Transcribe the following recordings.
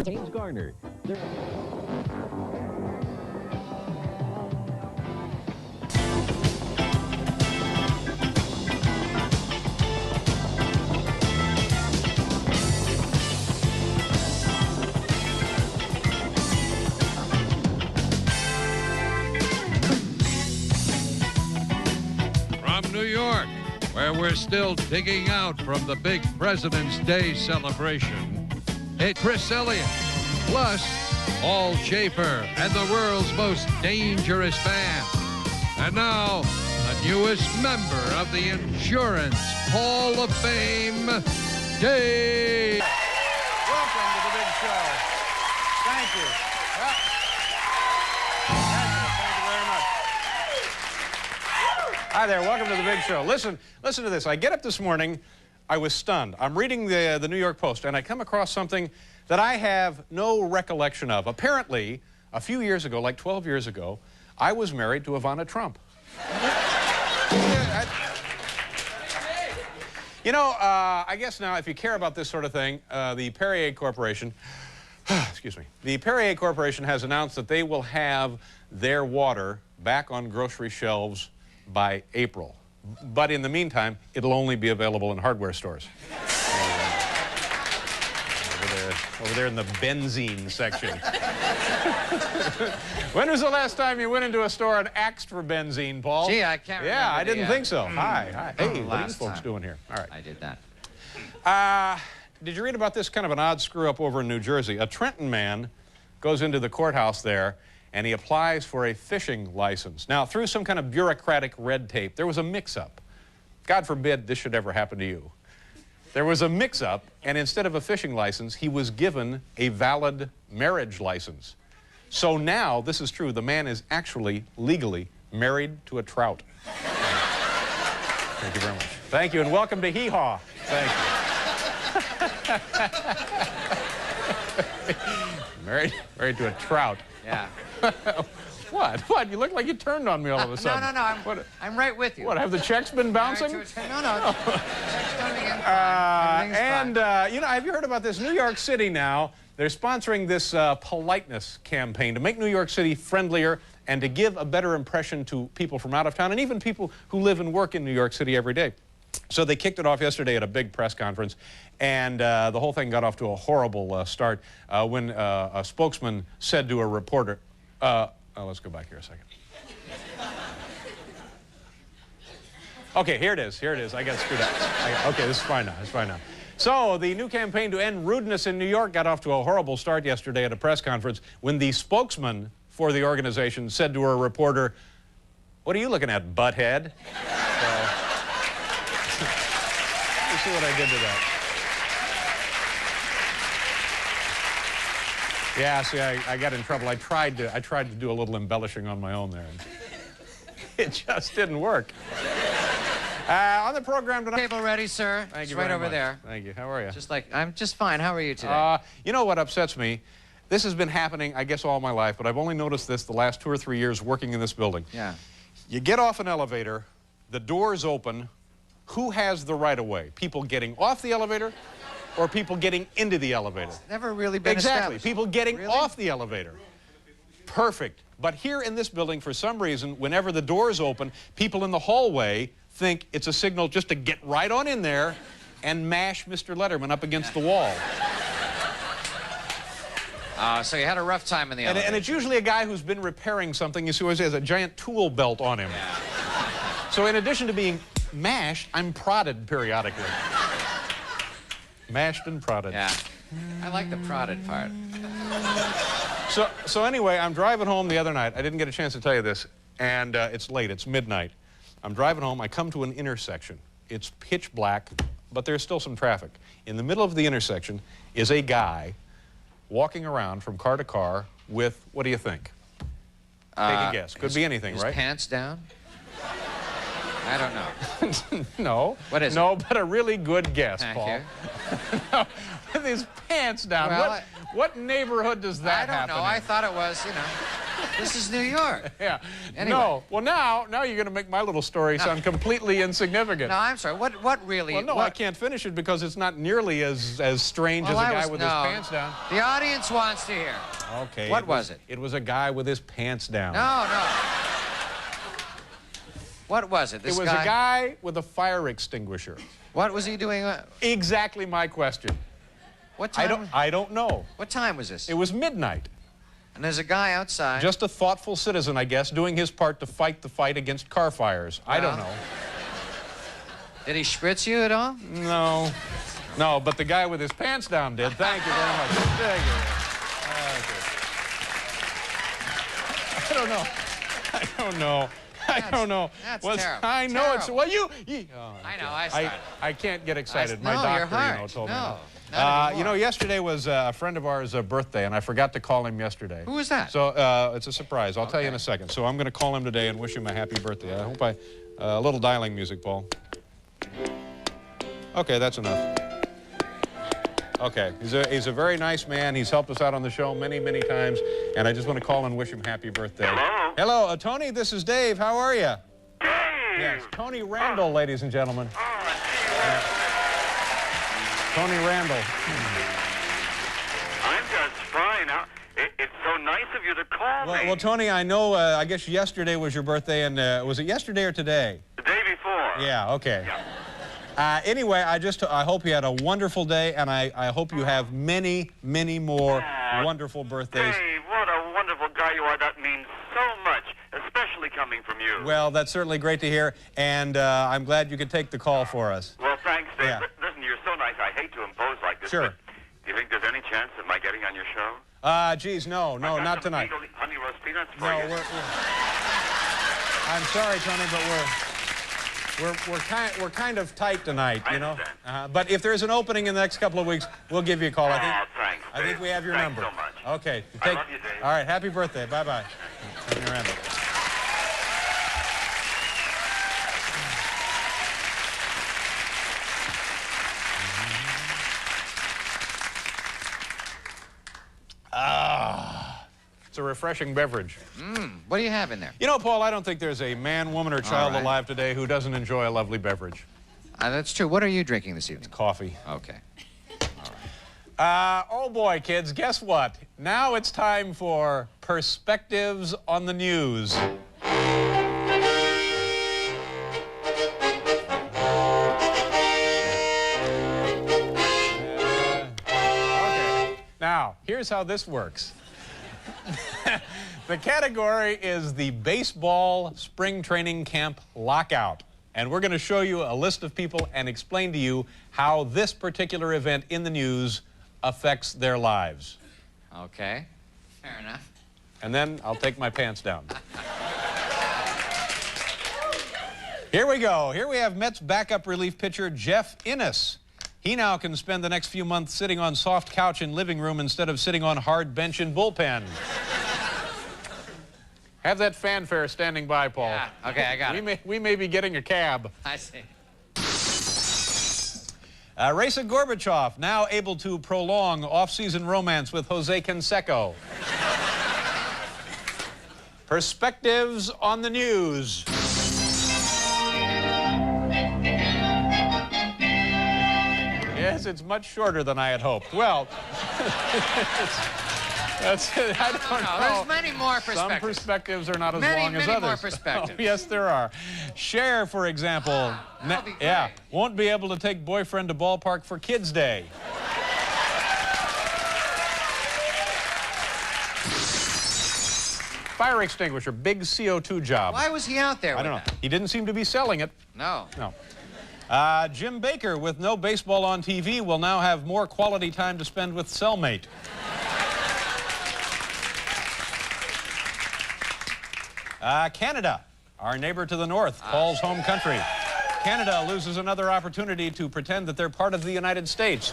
James Garner. From New York, where we're still digging out from the big President's Day celebration, it's Chris Elliott, plus Paul Schaefer and the world's most dangerous man. And now, the newest member of the Insurance Hall of Fame, Dave. Welcome to the big show. Thank you. Well, thank you very much. Hi there, welcome to the big show. Listen to this. I get up this morning, I was stunned. I'm reading the New York Post, and I come across something that I have no recollection of. Apparently, a few years ago, like 12 years ago, I was married to Ivana Trump. You know, I guess now, if you care about this sort of thing, the Perrier Corporation, excuse me, the Perrier Corporation has announced that they will have their water back on grocery shelves by April. But in the meantime, it'll only be available in hardware stores. Over there in the benzene section. When was the last time you went into a store and asked for benzene, Paul? Gee, I can't remember. Yeah, I didn't think so. Hi. Hey, what are you folks doing here? All right. I did that. Did you read about this kind of an odd screw-up over in New Jersey? A Trenton man goes into the courthouse there, and he applies for a fishing license. Now, through some kind of bureaucratic red tape, there was a mix-up. God forbid this should ever happen to you. There was a mix-up, and instead of a fishing license, he was given a valid marriage license. So now, this is true, the man is actually legally married to a trout. Thank you very much. Thank you, and welcome to Hee Haw. Thank you. married to a trout. Yeah. What? You look like you turned on me all of a sudden. No, I'm right with you. What, have the checks been bouncing? No. Checks coming in. You know, have you heard about this? New York City now, they're sponsoring this politeness campaign to make New York City friendlier and to give a better impression to people from out of town and even people who live and work in New York City every day. So they kicked it off yesterday at a big press conference, and the whole thing got off to a horrible start when a spokesman said to a reporter, let's go back here a second. Okay, here it is. I got screwed up. Okay, this is fine now. So the new campaign to end rudeness in New York got off to a horrible start yesterday at a press conference when the spokesman for the organization said to a reporter, "What are you looking at, butthead?" You see what I did to that? Yeah, see, I got in trouble. I tried to do a little embellishing on my own there. It just didn't work. On the program tonight. Table ready, sir. Thank it's you right very over much. there. Thank you. How are you? I'm just fine. How are you today? You know what upsets me? This has been happening, I guess, all my life, but I've only noticed this the last 2 or 3 years working in this building. Yeah. You get off an elevator, the doors open. Who has the right of way? People getting off the elevator or people getting into the elevator? It's never really been Exactly. established. People getting Really? off the elevator. Perfect. But here in this building, for some reason, whenever the doors open, people in the hallway think it's a signal just to get right on in there and mash Mr. Letterman up against the wall. So you had a rough time in the elevator. And it's usually a guy who's been repairing something. You see, he has a giant tool belt on him. Yeah. So in addition to being mashed, I'm prodded periodically. Mashed and prodded. Yeah. I like the prodded part. So anyway, I'm driving home the other night. I didn't get a chance to tell you this, and it's late. It's midnight. I'm driving home. I come to an intersection. It's pitch black, but there's still some traffic. In the middle of the intersection is a guy walking around from car to car with, what do you think? Take a guess. Could be anything, his right? Pants down? I don't know. No. What is No, it? but a really good guess, Thank Paul. you. No, with his pants down. Well, what neighborhood does that I don't happen know. in? I thought it was, you know. This is New York. Yeah. Anyway. No. Well, now you're going to make my little story sound completely insignificant. No, I'm sorry. What really? Well, no, what? I can't finish it because it's not nearly as strange as a guy with his pants down. The audience wants to hear. Okay. What was it? It was a guy with his pants down. No. What was it? It was a guy with a fire extinguisher. What was he doing? Exactly my question. What time? I don't know. What time was this? It was midnight. And there's a guy outside. Just a thoughtful citizen, I guess, doing his part to fight the fight against car fires. I don't know. Did he spritz you at all? No. No, but the guy with his pants down did. Thank you very much. Thank you. I don't know. That's terrible. I know terrible. it's... Well, you I know, I started. I can't get excited. My no, doctor, you're hard. told me. No, You know, yesterday was a friend of ours' birthday, and I forgot to call him yesterday. Who was that? So it's a surprise. I'll tell you in a second. So I'm going to call him today and wish him a happy birthday. I hope a little dialing music, Paul. Okay, that's enough. Okay, he's a very nice man. He's helped us out on the show many, many times, and I just want to call and wish him happy birthday. Hello? Hello, Tony, this is Dave. How are you? Dave! Yes, Tony Randall, ladies and gentlemen. Tony Randall. I'm just fine. It's so nice of you to call me. Well, Tony, I know, I guess yesterday was your birthday, and was it yesterday or today? The day before. Yeah, okay. Yeah. Anyway, I hope you had a wonderful day, and I hope you have many, many more wonderful birthdays. Dave, what a wonderful guy you are. That means so much, especially coming from you. Well, that's certainly great to hear, and I'm glad you could take the call for us. Well, thanks, Dave. Yeah. Listen, you're so nice. I hate to impose like this. Sure. But do you think there's any chance of my getting on your show? Geez, no, I got not some tonight. honey roast peanuts for No, you. I'm sorry, Tony, but we're kind of tight tonight, you know. But if there's an opening in the next couple of weeks, we'll give you a call. Thanks, I think Dave. we have your Thanks number. so much. Okay. I love you, Dave. All right. Happy birthday. Bye-bye. Tony Randall. It's a refreshing beverage. What do you have in there? You know, Paul, I don't think there's a man, woman, or child alive today who doesn't enjoy a lovely beverage. That's true. What are you drinking this evening? Coffee. Okay. Oh boy, kids, guess what? Now it's time for Perspectives on the News. Okay. Now, here's how this works. The category is the baseball spring training camp lockout. And we're going to show you a list of people and explain to you how this particular event in the news affects their lives. Okay. Fair enough. And then I'll take my pants down. Here we go. Here we have Mets backup relief pitcher Jeff Innes. He now can spend the next few months sitting on soft couch in living room instead of sitting on hard bench in bullpen. Have that fanfare standing by, Paul. Yeah. Okay, I got it. We may be getting a cab. I see. Reiser Gorbachev now able to prolong off-season romance with Jose Canseco. Perspectives on the news. Yes, it's much shorter than I had hoped. Well, that's it. I don't know. There's many more perspectives. Some perspectives are not as Many, long as many others. more perspectives. Oh, yes, there are. Cher, for example, that'll be yeah, great. won't be able to take boyfriend to ballpark for Kids Day. Fire extinguisher, big CO2 job. Why was he out there I don't know. with that? He didn't seem to be selling it. No. No. Jim Baker, with no baseball on TV, will now have more quality time to spend with cellmate. Canada, our neighbor to the north, Paul's home country. Canada loses another opportunity to pretend that they're part of the United States.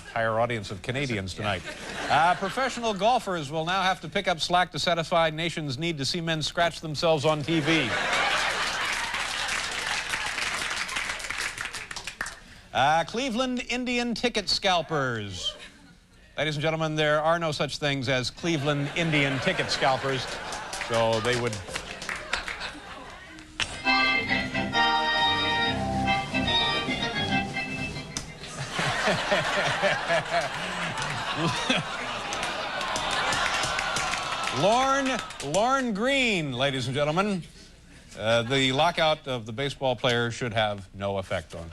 Entire audience of Canadians tonight. Professional golfers will now have to pick up slack to satisfy nations' need to see men scratch themselves on TV. Cleveland Indian ticket scalpers. Ladies and gentlemen, there are no such things as Cleveland Indian ticket scalpers, so they would... Lorne Green, ladies and gentlemen. The lockout of the baseball players should have no effect on.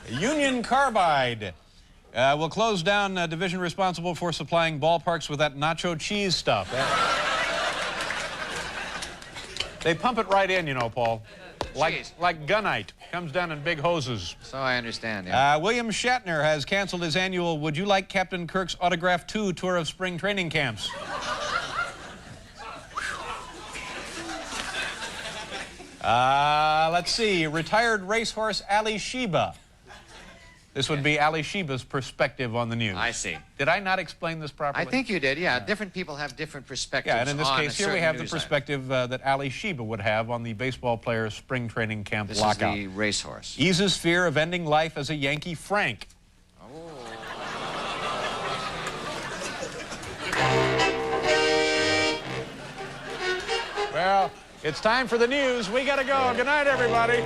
Union Carbide will close down a division responsible for supplying ballparks with that nacho cheese stuff. They pump it right in, you know, Paul. Like gunite. Comes down in big hoses. So I understand, yeah. William Shatner has canceled his annual Would You Like Captain Kirk's Autograph 2 tour of spring training camps. Let's see. Retired racehorse Ali Sheba. This would be Ali Sheba's perspective on the news. I see. Did I not explain this properly? I think you did, yeah. Different people have different perspectives. Yeah, and in this case here we have the news perspective that Ali Sheba would have on the baseball players' spring training camp lockout. This is the racehorse. Eases fear of ending life as a Yankee Frank. Well, it's time for the news. We gotta go. Good night, everybody.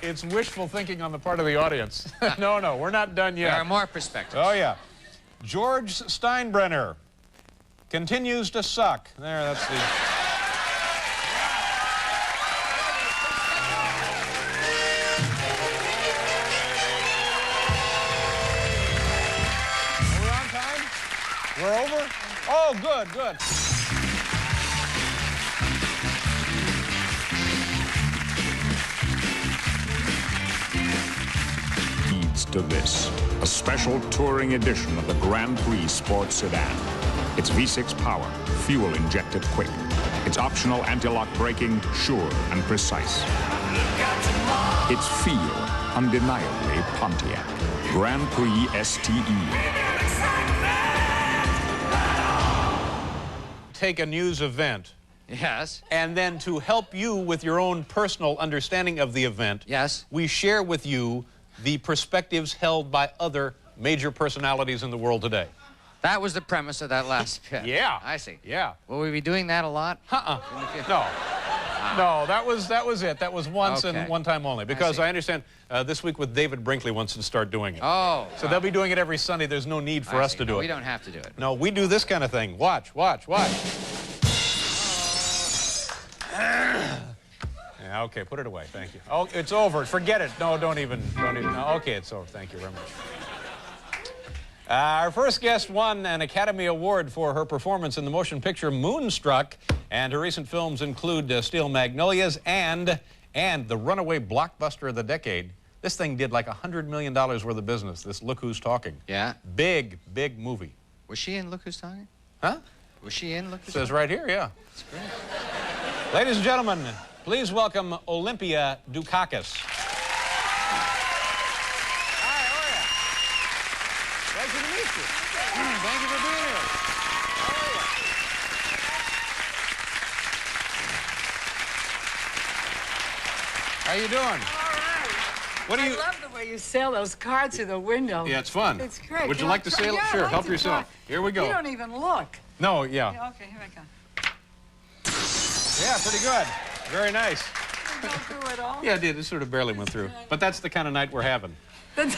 It's wishful thinking on the part of the audience. No, we're not done yet. There are more perspectives. Oh, yeah. George Steinbrenner continues to suck. There, that's the... We're on time? We're over? Oh, good, good. To this, a special touring edition of the Grand Prix Sports Sedan. Its V6 power, fuel injected quick. Its optional anti-lock braking, sure and precise. Its feel, undeniably Pontiac. Grand Prix STE. Take a news event. Yes. And then to help you with your own personal understanding of the event, yes, we share with you the perspectives held by other major personalities in the world today. That was the premise of that last bit. Yeah. I see. Yeah. Will we be doing that a lot? No. No, that was it. That was once and one time only. Because I understand this week with David Brinkley wants to start doing it. Oh. So they'll be doing it every Sunday. There's no need for us to do it. We don't have to do it. No, we do this kind of thing. Watch, watch, watch. Yeah, okay, put it away. Thank you. Oh, it's over. Forget it. No, don't even. No, okay, it's over. Thank you very much. Our first guest won an Academy Award for her performance in the motion picture Moonstruck, and her recent films include Steel Magnolias and the runaway blockbuster of the decade. This thing did like $100 million worth of business, this Look Who's Talking. Yeah? Big, big movie. Was she in Look Who's Talking? Huh? Was she in Look Who's Talking? Says right here, yeah. That's great. Ladies and gentlemen, please welcome Olympia Dukakis. Hi, how are you? Pleasure to meet you. Thank you for being here. How are you doing? All right. What do you... I love the way you sail those cards through the window. Yeah, it's fun. It's great. Would you like to sail? Yeah, Sure, I'd like help to yourself. try. Here we go. You don't even look. No, yeah. Yeah, okay, here I go. Yeah, pretty good. Very nice. Didn't go through it all. Yeah, it did. It sort of barely went through. But that's the kind of night we're having. So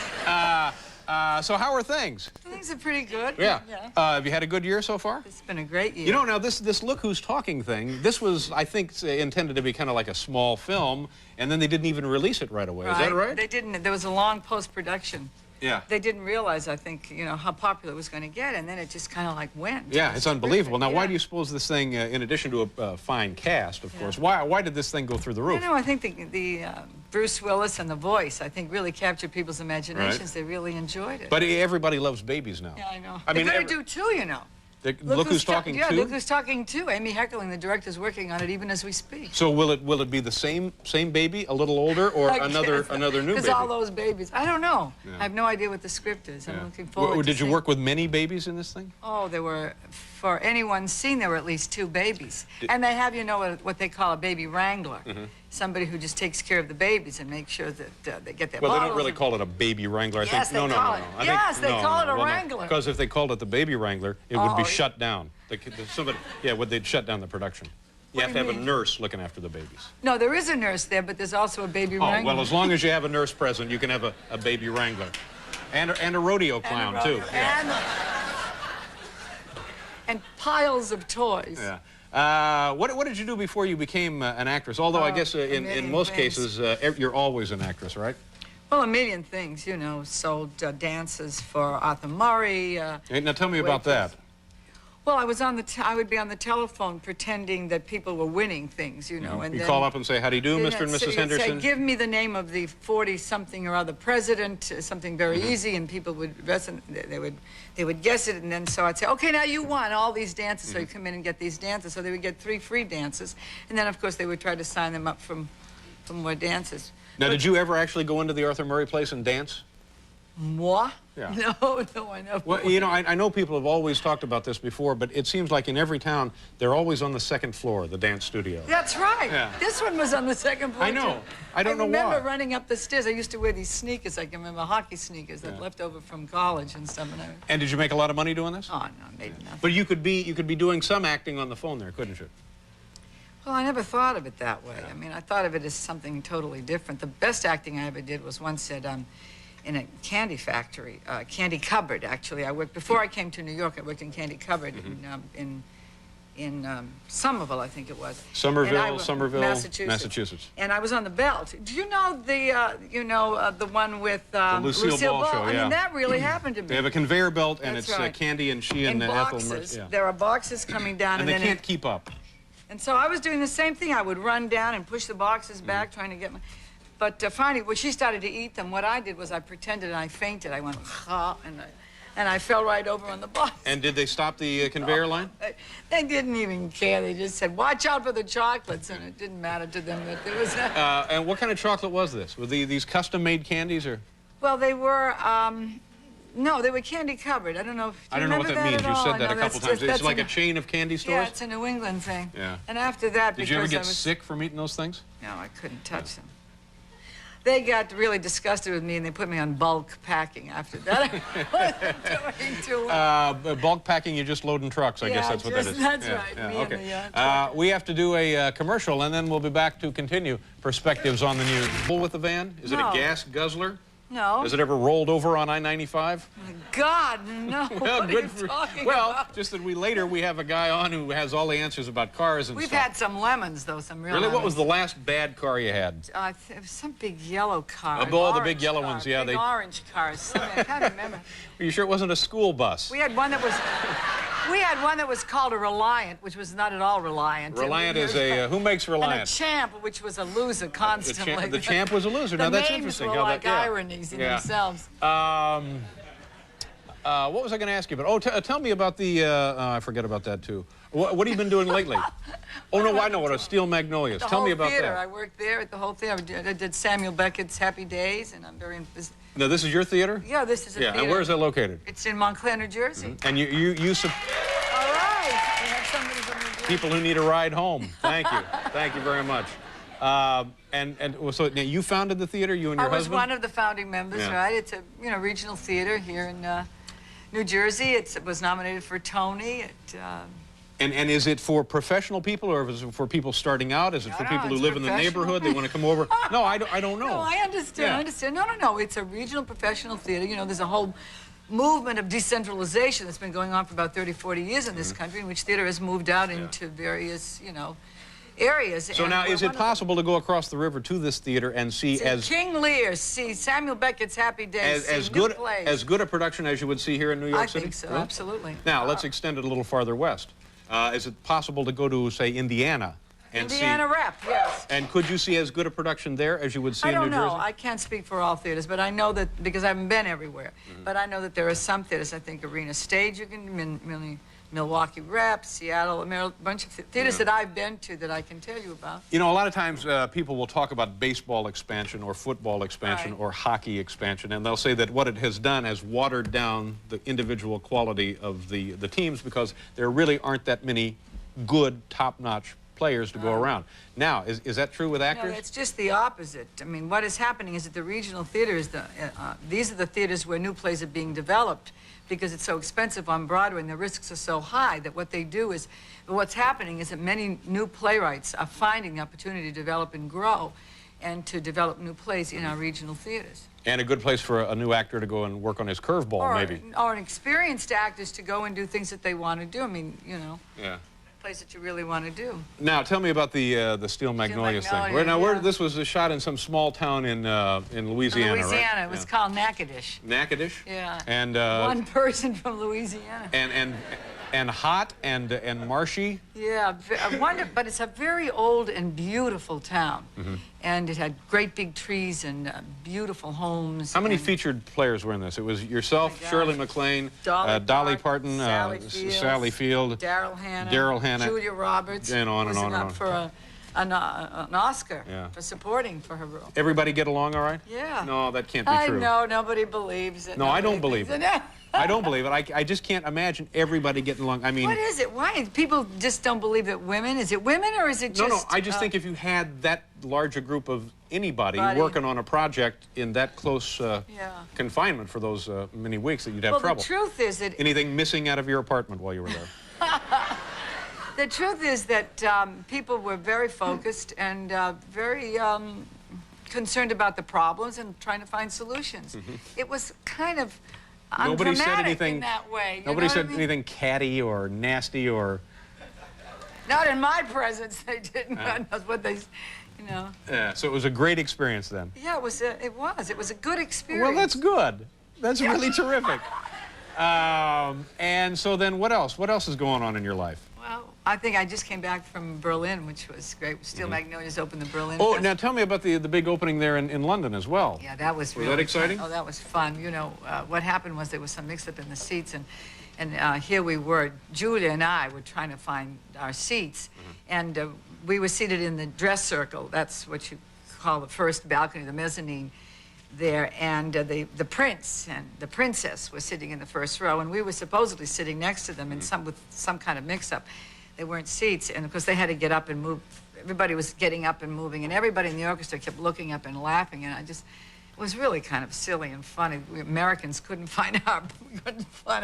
how are things? Things are pretty good. Yeah. Have you had a good year so far? It's been a great year. You know, now this Look Who's Talking thing, this was, I think, intended to be kind of like a small film, and then they didn't even release it right away. Is that right? They didn't. There was a long post-production. Yeah. They didn't realize, I think, you know, how popular it was going to get, and then it just kind of like went. Yeah, it's unbelievable. Now, Yeah. why do you suppose this thing, in addition to a fine cast, of course, why did this thing go through the roof? You know, I think the Bruce Willis and the voice, I think, really captured people's imaginations. Right. They really enjoyed it. But everybody loves babies now. Yeah, I know. I They're mean, going to do two, you know. Look Who's Talking Yeah, Too? Look Who's Talking Too. Amy Heckerling, the director's working on it even as we speak. So will it be the same baby, a little older, or another new baby? Because all those babies. I don't know. Yeah. I have no idea what the script is. I'm looking forward to Did you seeing. work with many babies in this thing? Oh, there were, for anyone seen, there were at least 2 babies. And they have, you know, what they call a baby wrangler. Somebody who just takes care of the babies and makes sure that they get their Well, bottles. they don't really call it a baby wrangler. I Yes, think. they call it. Yes, they call it a wrangler. Because if they called it the baby wrangler, it would be shut down. They'd shut down the production. You have to have a nurse looking after the babies. No, there is a nurse there, but there's also a baby Oh, wrangler. well, as long as you have a nurse present, you can have a baby wrangler. And a rodeo clown, too. Yeah. And piles of toys. Yeah. What did you do before you became an actress? Although I guess in most things. cases, you're always an actress, right? Well, a million things, you know. Sold dances for Arthur Murray. Hey, now tell me about that. Well, I was on I would be on the telephone pretending that people were winning things, you know. And You then, call up and say, how do you do, Mr. and Mrs. Say, Henderson? give me the name of the 40-something or other president, something very easy, and people would they would guess it, and then so I'd say, okay, now you won all these dances, so you come in and get these dances. So they would get 3 free dances, and then of course they would try to sign them up for more dances. Now, did you ever actually go into the Arthur Murray place and dance? Moi? Yeah. No, I never. Well, you know, I know people have always talked about this before, but it seems like in every town, they're always on the 2nd floor, the dance studio. That's right. Yeah. This one was on the 2nd floor. I know. Too. I don't know why. I remember running up the stairs. I used to wear these sneakers. I can remember hockey sneakers that left over from college and stuff. And did you make a lot of money doing this? Oh, no, maybe nothing. But you could be doing some acting on the phone there, couldn't you? Well, I never thought of it that way. I mean, I thought of it as something totally different. The best acting I ever did was once in a candy factory, candy cupboard, actually. I worked, before I came to New York, I worked in candy cupboard in Somerville, I think it was. Somerville, Massachusetts. And I was on the belt. Do you know the one with Lucille Ball show, I mean, that really happened to me. They have a conveyor belt, and That's it's right. Candy and she and in Ethel. boxes. Yeah. There are boxes coming down, And they can't keep up. And so I was doing the same thing. I would run down and push the boxes back, trying to get my... But finally, when she started to eat them, what I did was I pretended and I fainted. I went, ha, and I fell right over on the box. And did they stop the conveyor line? They didn't even care. They just said, watch out for the chocolates, and it didn't matter to them that there was... And what kind of chocolate was this? Were these custom-made candies, or...? Well, they were... No, they were candy cupboard. I don't know if... I don't know what that means. You said that a couple times. It's like a chain of candy stores? Yeah, it's a New England thing. Yeah. And after that, Did you ever get sick from eating those things? No, I couldn't touch them. They got really disgusted with me, and they put me on bulk packing after that. I wasn't doing too well. Bulk packing, you just load in trucks. I guess that's what that is. That's yeah, right. Yeah, Me okay. and the, we have to do a commercial, and then we'll be back to continue Perspectives on the News. Full with the van? Is it a No. gas guzzler? No. Has it ever rolled over on I-95? God, no. Well, what are you talking about? just that later we have a guy on who has all the answers about cars and We've stuff. had some lemons, though, some real Really? What was lemons. the last bad car you had? It was some big yellow car. Oh, the big orange yellow car, ones, yeah, big they- orange cars. Something, I can't remember. Are you sure it wasn't a school bus? We had one that was... We had one that was called a Reliant, which was not at all Reliant. Reliant is a... who makes And a Reliant? Champ, which was a loser constantly. The Champ was a loser. Now, that's interesting. The names were like yeah. ironies in themselves. What was I going to ask you about? Oh, tell me about the... I forget about that, too. What have you been doing lately? Oh, no, I know what a Steel Magnolias. Tell me about theater. that. I worked there at the whole theater. I did Samuel Beckett's Happy Days, and I'm very... Now, this is your theater? Yeah, this is a Yeah, theater. and where is that located? It's in Montclair, New Jersey. And you All right. We have somebody from New Jersey. people who need a ride home. Thank you. Thank you very much. So now you founded the theater, you and your I was husband? one of the founding members, Yeah. right? It's a regional theater here in New Jersey. It was nominated for Tony. And is it for professional people, or is it for people starting out? Is it for No, people who it's live in the professional. neighborhood? They want to come over? No, I don't know. No, I understand. Yeah. I understand. No. It's a regional professional theater. You know, there's a whole movement of decentralization that's been going on for about 30, 40 years in this country, in which theater has moved out into various, areas. So now, is it possible to go across the river to this theater and see King Lear, see Samuel Beckett's Happy Days, as new plays. good a production as you would see here in New York I City? think so, Really? absolutely. Now, let's extend it a little farther west. Is it possible to go to, say, Indiana and Indiana see... Rep, yes. And could you see as good a production there as you would see in New I don't know. Jersey? I can't speak for all theaters, but I know that, because I haven't been everywhere, but I know that there are some theaters, I think Arena Stage, you can Milwaukee Rep, Seattle, a bunch of theaters that I've been to that I can tell you about. You know, a lot of times people will talk about baseball expansion or football expansion Right. or hockey expansion, and they'll say that what it has done has watered down the individual quality of the teams because there really aren't that many good, top-notch players to go around. Now, is that true with actors? No, it's just the opposite. I mean, what is happening is that the regional theaters, these are the theaters where new plays are being developed because it's so expensive on Broadway and the risks are so high that what they do is, what's happening is that many new playwrights are finding the opportunity to develop and grow and to develop new plays in our regional theaters. And a good place for a new actor to go and work on his curveball, maybe. Or experienced actors to go and do things that they want to do. I mean, you know. Yeah. Place that you really want to do. Now, tell me about the Steel Magnolias thing. This was shot in some small town in Louisiana, right? Louisiana. It was called Natchitoches. Natchitoches? Yeah. And one person from Louisiana. And hot and marshy. Yeah, I wonder, but it's a very old and beautiful town, and it had great big trees and beautiful homes. How many featured players were in this? It was yourself, Shirley MacLaine, Dolly Parton, Sally Field, Daryl Hannah, Julia Roberts, and on and on and on. Up for an Oscar for supporting for her role. Everybody get along all right? Yeah. No, that can't be true. I know, nobody believes it. No, I don't believe it. I don't believe it. I just can't imagine everybody getting along. I mean... What is it? Why? People just don't believe that women... Is it women or is it just... No, I just think if you had that large a group of anybody working on a project in that close confinement for those many weeks that you'd have trouble. The truth is that... Anything missing out of your apartment while you were there? The truth is that people were very focused and very concerned about the problems and trying to find solutions. It was kind of... Nobody said anything in that way. Nobody said anything catty or nasty or... Not in my presence, they didn't. God knows what they, you know. Yeah, so it was a great experience then. Yeah, it was. It was a good experience. Well, that's good. That's really terrific. And so then what else? What else is going on in your life? Well, I think I just came back from Berlin, which was great. Steel Magnolias opened the Berlin Oh, Festival. now tell me about the big opening there in London as well. Yeah, that was really that exciting? Fun. Oh, that was fun. You know, what happened was there was some mix-up in the seats, and here we were, Julia and I were trying to find our seats, and we were seated in the dress circle. That's what you call the first balcony, the mezzanine there, and the prince and the princess were sitting in the first row, and we were supposedly sitting next to them, and with some kind of mix-up. They weren't seats, and of course they had to get up and move. Everybody was getting up and moving, and everybody in the orchestra kept looking up and laughing, and it was really kind of silly and funny. We Americans couldn't find a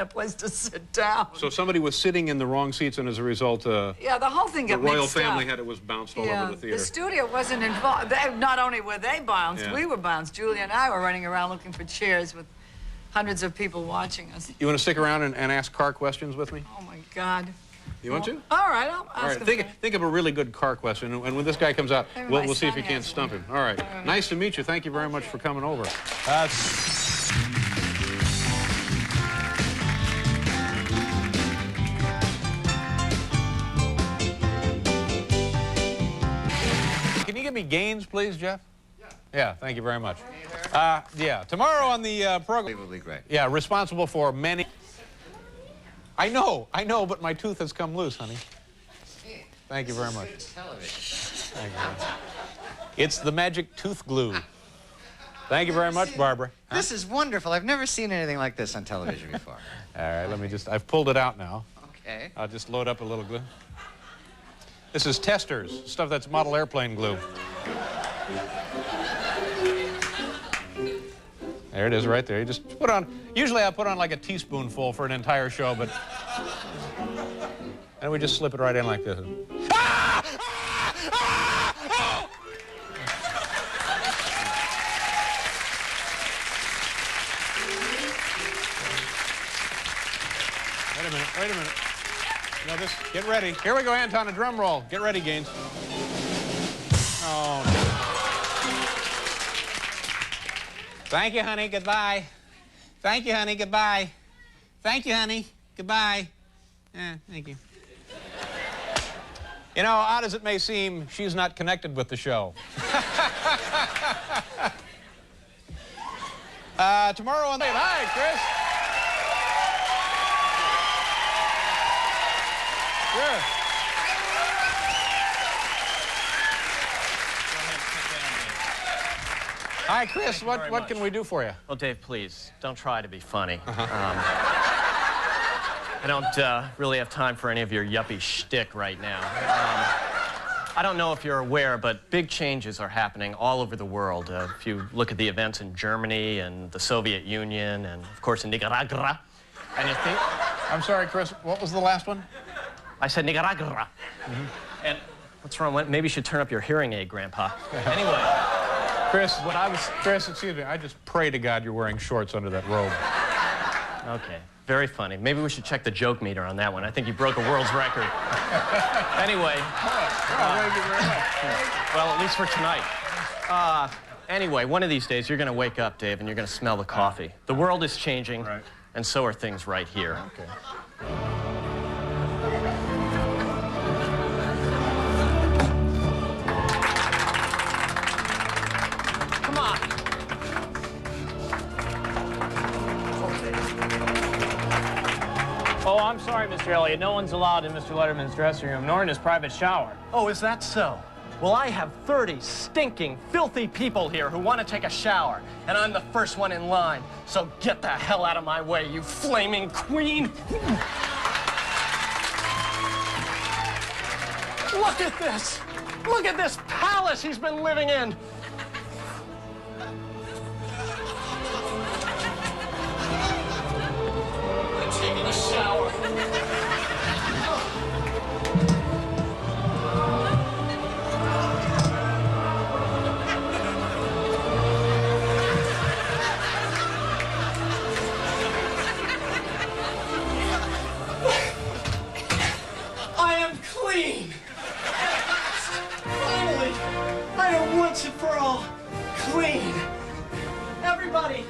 place to sit down. So somebody was sitting in the wrong seats, and as a result, yeah, the whole thing got the royal mixed family up. was bounced all over the theater. The studio wasn't involved. Not only were they bounced, we were bounced. Julia and I were running around looking for chairs with hundreds of people watching us. You want to stick around and ask car questions with me? Oh my God. You want to? All right, I'll ask him. Think of a really good car question, and when this guy comes out, we'll see if you can't stump him. All right. Nice to meet you. Thank you very much for coming over. Can you give me gains, please, Jeff? Yeah, thank you very much. Yeah, tomorrow on the program... Unbelievably great. Yeah, responsible for many... I know, but my tooth has come loose, honey. Thank you very much. Thank you very much. It's the magic tooth glue. Thank you very much, Barbara. This is wonderful. I've never seen anything like this on television before. All right, let me I've pulled it out now. Okay. I'll just load up a little glue. This is Testers, stuff that's model airplane glue. There it is right there. You just put on, usually I put on like a teaspoonful for an entire show, but... And we just slip it right in like this. Ah! Ah! Ah! Oh! Wait a minute. No, get ready. Here we go, Anton, a drum roll. Get ready, Gaines. Oh, no. Thank you, honey. Goodbye. Thank you, honey. Goodbye. Thank you, honey. Goodbye. Thank you. You know, odd as it may seem, she's not connected with the show. Tomorrow on the... Hi, Chris. Hi, Chris. What can we do for you? Well, Dave, please, don't try to be funny. I don't really have time for any of your yuppie shtick right now. I don't know if you're aware, but big changes are happening all over the world. If you look at the events in Germany and the Soviet Union and, of course, in Nicaragua, and you think... I'm sorry, Chris. What was the last one? I said Nicaragua. And what's wrong? Maybe you should turn up your hearing aid, Grandpa. Anyway... Chris, excuse me, I just pray to God you're wearing shorts under that robe. Okay, very funny. Maybe we should check the joke meter on that one. I think you broke a world's record. Anyway. Thank you very much. Well, at least for tonight. Anyway, one of these days you're going to wake up, Dave, and you're going to smell the coffee. The world is changing, and so are things right here. Okay. Oh, I'm sorry, Mr. Elliott. No one's allowed in Mr. Letterman's dressing room, nor in his private shower. Oh, is that so? Well, I have 30 stinking, filthy people here who want to take a shower, and I'm the first one in line. So get the hell out of my way, you flaming queen! Look at this! Look at this palace he's been living in! Taking a shower. I am clean. Finally, I am once and for all clean. Everybody,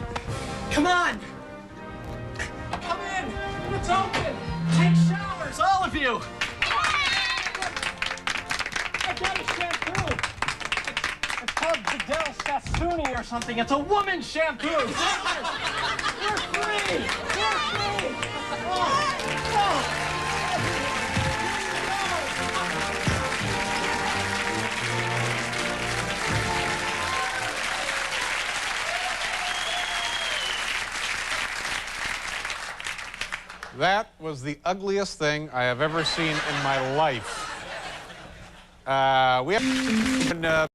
come on. Come in! It's open! Take showers, all of you! I got a shampoo! It's called Vidal Sassoon or something. It's a woman's shampoo! You're free! You're free! That was the ugliest thing I have ever seen in my life. We have